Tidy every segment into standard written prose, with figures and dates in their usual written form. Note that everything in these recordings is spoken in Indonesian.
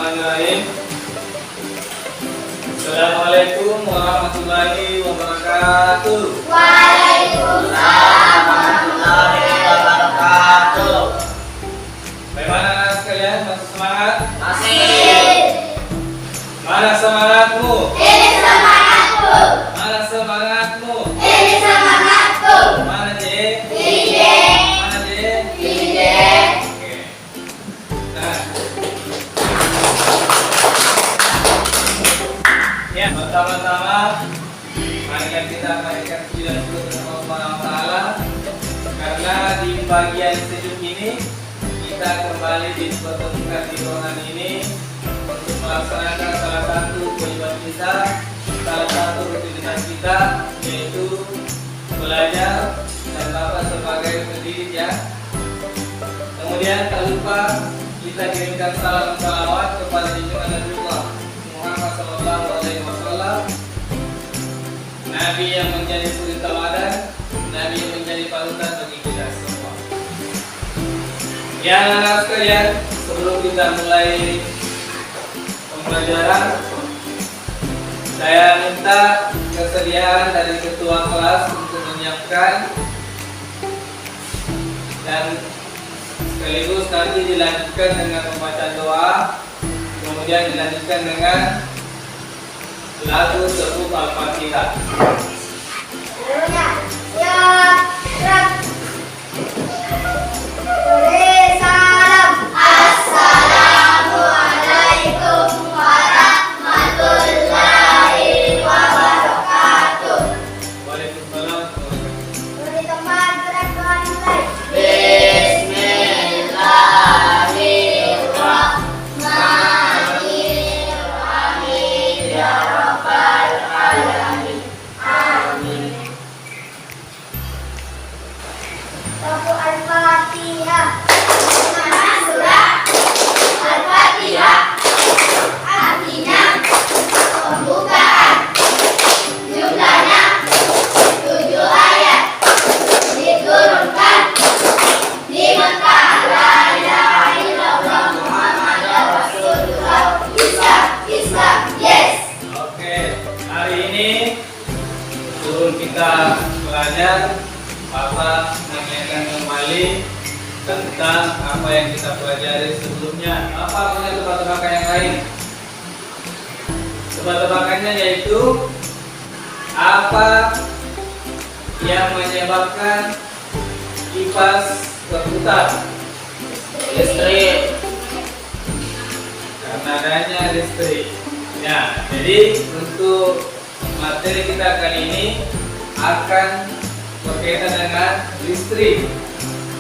Bismillahirrahmanirrahim. Assalamualaikum warahmatullahi wabarakatuh. Waalaikumsalam warahmatullahi wabarakatuh. Bagaimana anak sekalian? Masih semangat? Masih. Mana semangatmu? Ini semangatku. Mana semangatmu? Ini semangatku. Mana Dek? DJ. Mana Dek? DJ. Oke. Nah. Ya, pertama-tama marilah kita naikkan puji dan syukur kepada Allah Subhanahu wa taala karena di bagian sejuk ini kita kembali dipertemukan di ruangan ini untuk melaksanakan salah satu kewajiban kita, salah satu rutinitas kita, yaitu belajar dan Bapak sebagai pendidik ya. Kemudian tak lupa kita kirimkan salam salawat kepada junjungan Nabi Muhammad SAW, Nabi yang menjadi suri teladan, Nabi yang menjadi panutan bagi kita semua. Ya anak sekalian, sebelum kita mulai pembelajaran, saya minta kesediaan dari ketua kelas untuk menyiapkan dan sekaligus nanti dilanjutkan dengan membaca doa, kemudian dilanjutkan dengan lagu sebut Al-Fatihah. Ya, gerak. Beri salam. Assalamualaikum warahmatullahi wabarakatuh. Waalaikumsalam. Beri tempat gerak Tuhan mulai. Bismillahirrahmanirrahim. Ya Rabbal alamin. Amin. Lagu Al-Fatihah. Mana surah Al-Fatihah? Artinya pembukaan. Jumlahnya 7 ayat. Diturunkan di Mekah. La ilaha illallah Muhammadur Rasulullah. Islam, yes. Oke, hari ini sebelum kita belajar, Bapak mengingatkan kembali tentang apa yang kita pelajari sebelumnya. Apa punya tebak-tebakan yang lain? Tebak-tebakannya yaitu apa yang menyebabkan kipas berputar? Listrik. Karena adanya listrik. Ya, jadi untuk materi kita kali ini akan berkaitan dengan listrik,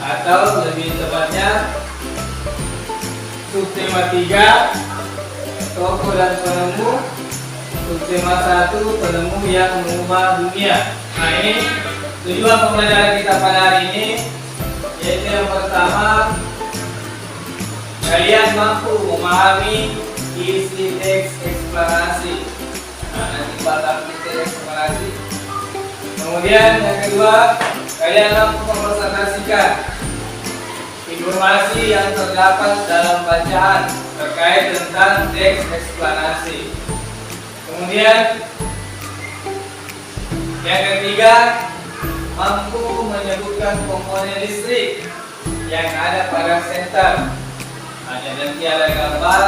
atau lebih tepatnya subtema 3 tokoh dan penemu, subtema 1 penemu yang mengubah dunia. Nah, ini tujuan pembelajaran kita pada hari ini, yaitu yang pertama, kalian mampu memahami isi teks eksplanasi. Nah, nanti bakal kita eksplanasi. Kemudian yang kedua, kalian mampu mempresentasikan informasi yang terdapat dalam bacaan terkait tentang teks eksplanasi. Kemudian yang ketiga, mampu menyebutkan komponen listrik yang ada pada senter. Hanya nanti ada gambar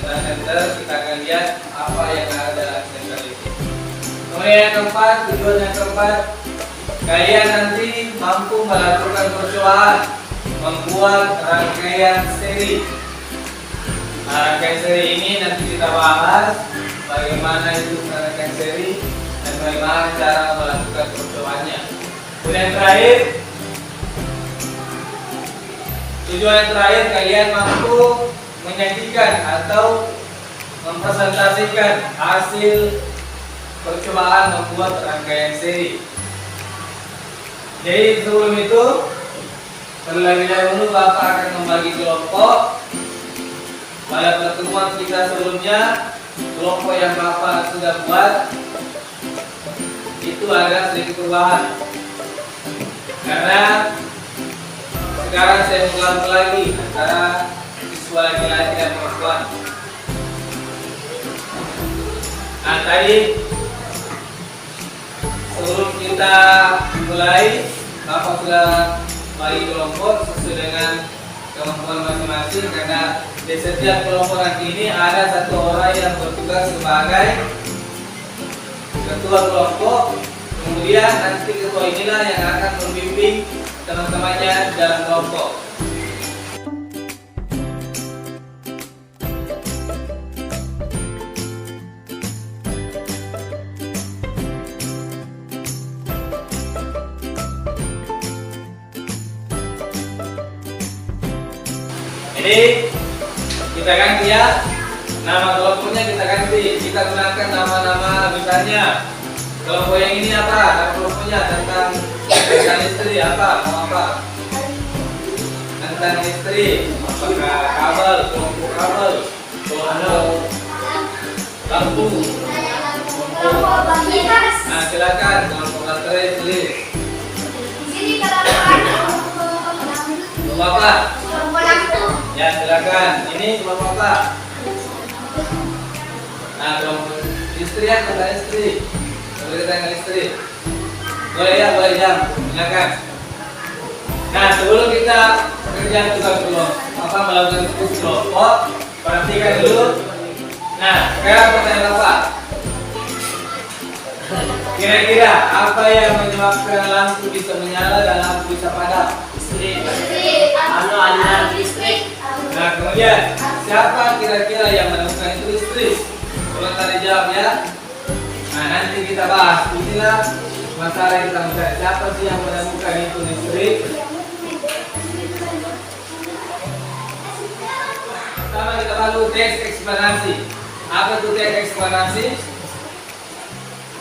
senter kita akan lihat apa yang ada dalam senter itu. Kemudian yang keempat, tujuan yang keempat, kalian nanti mampu melakukan percobaan membuat rangkaian seri. Nah, rangkaian seri ini nanti kita bahas bagaimana itu rangkaian seri dan bagaimana cara melakukan percobaannya. Kemudian terakhir, tujuan yang terakhir, kalian mampu menyajikan atau mempresentasikan hasil percobaan membuat rangkaian seri. Jadi sebelum itu, terlebih dahulu Bapak akan membagi kelompok. Pada pertemuan kita sebelumnya, kelompok yang Bapak sudah buat itu ada sedikit perubahan. Karena sekarang saya ulang lagi antara siswa laki-laki dan perempuan. Nah, tadi sebelum kita mulai, Bapak sudah bagi kelompok sesuai dengan kemampuan masing-masing, karena di setiap kelompok nanti ini ada satu orang yang bertugas sebagai ketua kelompok. Kemudian nanti ketua inilah yang akan membimbing teman-temannya dalam kelompok. Jadi kita ganti ya, nama kelompoknya kita ganti. Kita gunakan nama-nama, misalnya kelompok yang ini apa? Nama kelompoknya tentang istri apa? Mau apa? Tentang istri. Apakah kabel? Kelompok kabel. Kelompok lampu. Kelompok bagian. Nah, silakan kelompok baterai tulis. Di sini kelompok Kelompok apa? lampu. Ya, silakan. Ini kelompok apa? Nah, kelompok istri ya, tentang istri. Tentang istri. Boleh ya, boleh jam. Silakan. Nah, sebelum kita kerja tugas kelompok, melakukan diskusi kelompok, perhatikan dulu. Nah, sekarang pertanyaan apa? Kira-kira apa yang menyebabkan lampu bisa menyala dan lampu bisa padam? Aliran listrik. Nah, kemudian siapa kira-kira yang menemukan itu listrik? Tolong tadi jawab ya. Nah, nanti kita bahas. Inilah masalah yang kita mencari. Siapa sih yang menemukan itu listrik? Pertama kita lalu teks eksplanasi. Apa itu teks eksplanasi?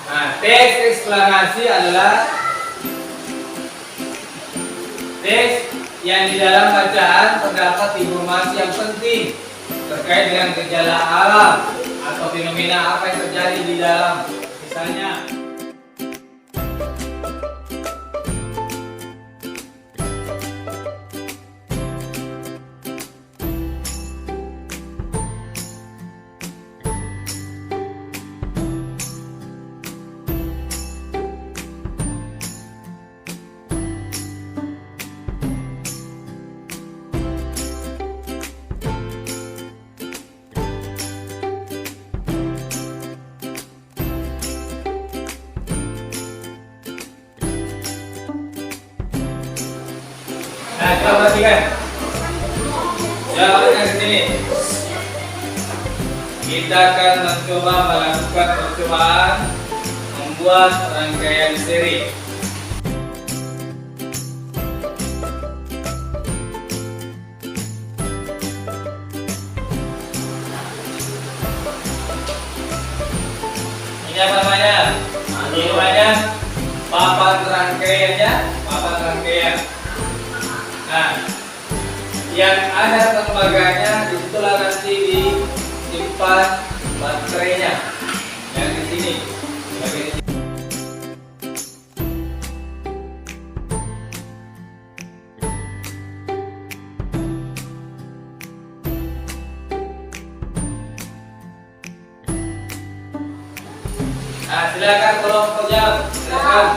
Nah, teks eksplanasi adalah teks yang di dalam bacaan terdapat informasi yang penting terkait dengan gejala alam atau fenomena apa yang terjadi di dalam. Misalnya, nah kita perhatikan. Jawabannya di sini. Kita akan mencoba melakukan percobaan membuat rangkaian seri. Ini apa namanya? Ini namanya papan rangkaiannya, papan rangkaian. Nah, yang ada pelembagaannya disitulah nanti disimpan baterainya. Yang di sini, bagian ini. Nah, silakan kelompok jam. Silakan.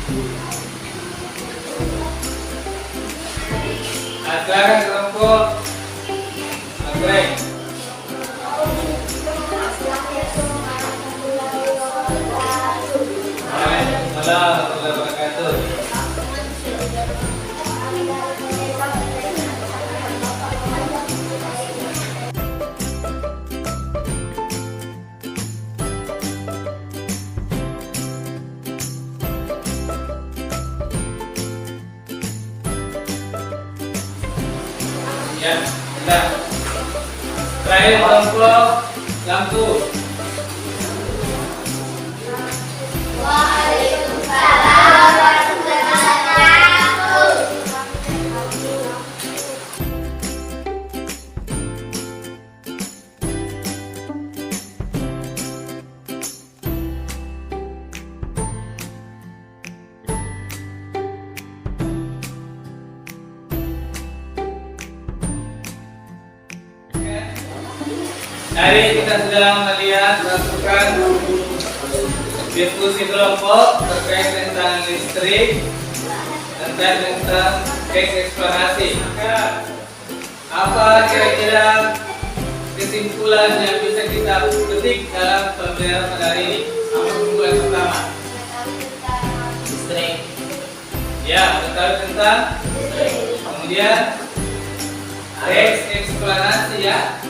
Nah, silakan kelompok Anggrek. Waalaikumsalam warahmatullahi wabarakatuh. Ya, sudah. Terakhir kelompok lampu. Waalaikumsalam warahmatullahi wabarakatuh. Hari kita sudah melihat melakukan diskusi kelompok terkait tentang listrik, tentang teks eksplanasi. Maka apa kira-kira kesimpulan yang bisa kita petik dalam pembelajaran pada hari ini? Apa kesimpulan pertama? Listrik. Ya, mengetahui tentang kemudian teks eksplanasi ya.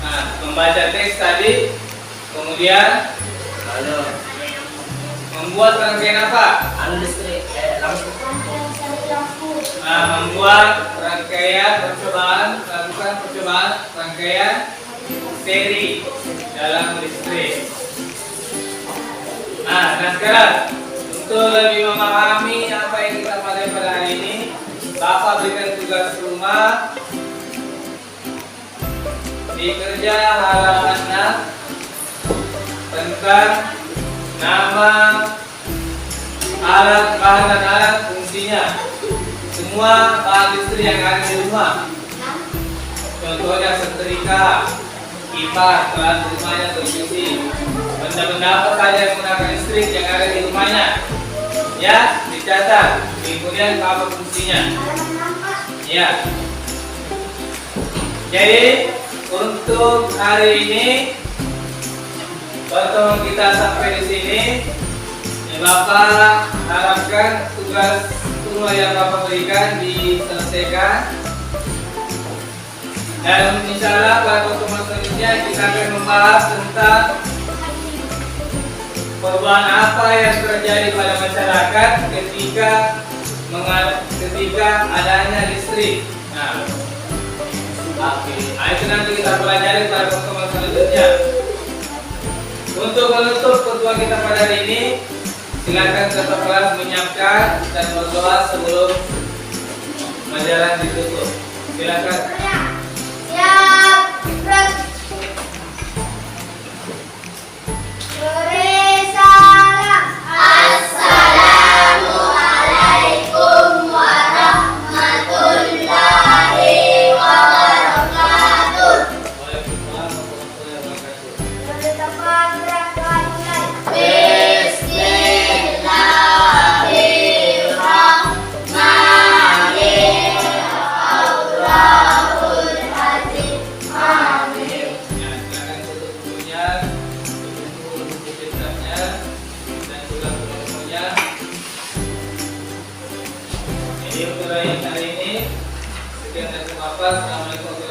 Nah, membaca teks tadi, kemudian membuat rangkaian apa? Listrik, lampu. Nah, membuat rangkaian percobaan, melakukan percobaan rangkaian seri dalam listrik. Nah sekarang untuk lebih memahami apa yang kita pelajari pada hari ini, Bapak berikan tugas rumah di kerja halaman 6 tentang nama alat, bahan dan alat, fungsinya. Semua bahan listrik yang ada di rumah. Contohnya setrika, kipas, bahan rumahnya, televisi, benda-benda apa saja yang menggunakan listrik yang ada di rumahnya. Ya, dicatat. Kemudian apa fungsinya? Ya. Jadi untuk hari ini pertemuan kita sampai di sini. Bapak harapkan tugas rumah yang Bapak berikan diselesaikan. Dan insya Allah pada pertemuan selanjutnya kita akan membahas tentang perubahan apa yang terjadi pada masyarakat ketika adanya listrik. Nah, itu nanti kita pelajari pada pertemuan selanjutnya. Untuk menutup pertemuan kita pada hari ini, silakan ketua kelas menyiapkan dan berdoa sebelum pelajaran ditutup. Silakan. Siap, beri salam. Assalamualaikum warahmatullahi wabarakatuh. Waalaikumsalam warahmatullahi wabarakatuh. Berdepan gerakan mulai. Bismillahirrahmanirrahim. Ya, silakan tutup bukunya, tutup buku pintarnya, dan juga bukunya. Jadi untuk hari ini, sekian dari Bapak. Assalamualaikum.